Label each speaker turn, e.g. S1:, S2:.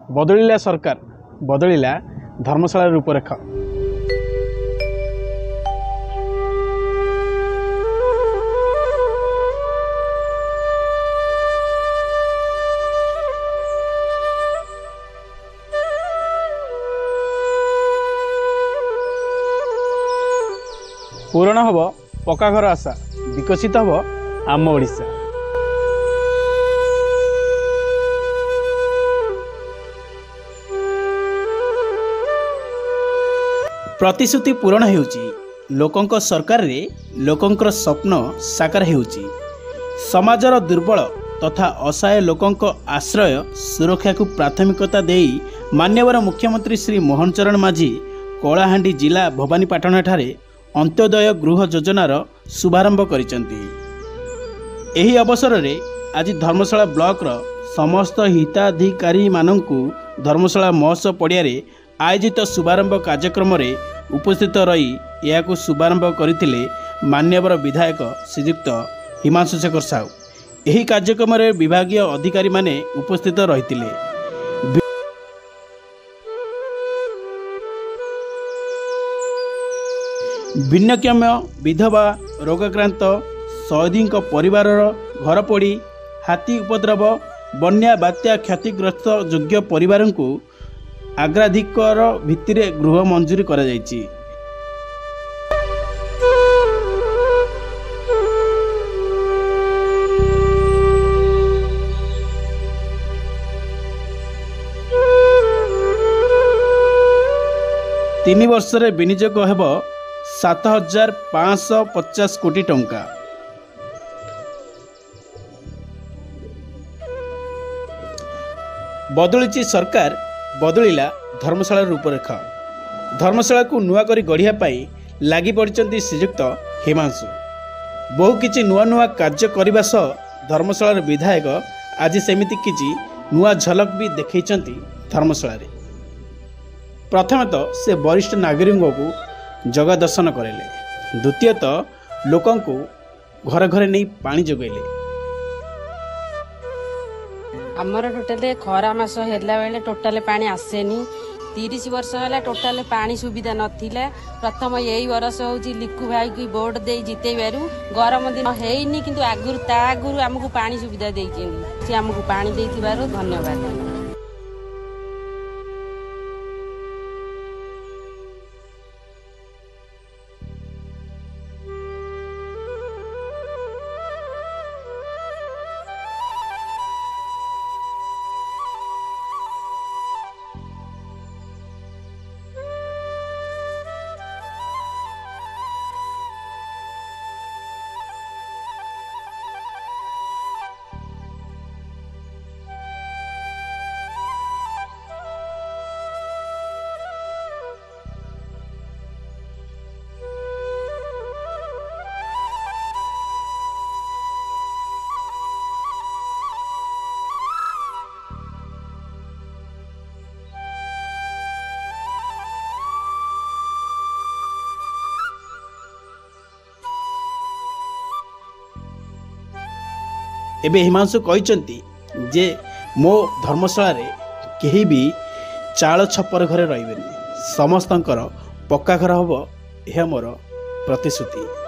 S1: बदलिला सरकार बदलिला धर्मशाला रूपरेख। पूरण हब पक्का घर आशा, विकसित हब आम ओडिशा। प्रतिश्रुति पूरण हेउची, लोकंक सरकार रे लोकंकर स्वप्न साकार हेउची। समाजर दुर्बल तथा असहाय लोकंक आश्रय सुरक्षा को प्राथमिकता देई मान्यवर मुख्यमंत्री श्री मोहन चरण माझी कलाहांडी जिला भवानीपाटना ठारे अंत्योदय गृह योजनार शुभारंभ करिसेंती। एही अवसर रे आज धर्मशाला ब्लॉक रो समस्त हिताधिकारी माननकु धर्मशाला महोत्सव पड़िया रे आयोजित शुभारंभ कार्यक्रम रे उपस्थित रही यह शुभारंभ करथिले मान्यवर विधायक श्रीयुक्त हिमांशु शेखर साहू। एही कार्यक्रम रे विभागीय अधिकारी माने उपस्थित रहिथिले। भिन्नक्षम विधवा रोगाक्रांत शहीद परिवार घर पोड़ी हाथी उपद्रव बन्या बात्या क्षतिग्रस्त योग्य परिवार को अग्राधिकार भित्तिर गृह मंजूरी करा जायछि। तीन वर्ष रे विनियोग हेब 7,550 कोटी टंका। बदलिची सरकार बदलिला धर्मशाला रूपरेख। धर्मशाला को नुआ करी गढ़िया पाई लागी पड़िचंती श्रीयुक्त हिमांशु। बहु किछि नुआ नुआ कार्य करबा सह धर्मशाला विधायक आज सेमिति किछि नुआ झलक भी देखैचंती धर्मशाला रे। प्रथम तो से वरिष्ठ नागरिकों को जगह दर्शन करेले, द्वितीयतः लोकों को घर घरे नहीं पानी जोगैले।
S2: आमर टोटाल खरा मास हेला बेले टोटाल पानी आसेनी। 30 वर्ष है टोटाल पानी सुविधा नथिला। प्रथम यही वर्ष हूँ लिकु भाई की वोट दे जिते गरम दिन है कि आगुरी आमको पानी सुविधा देती आमको पानी दे धन्यवाद।
S1: एबे हिमांशु कहते जे मो धर्मशाला रे केही भी चाल छपर घरे रहिबेनी, समस्तंकर पक्का घर हबो, यह मोर प्रतिश्रुति।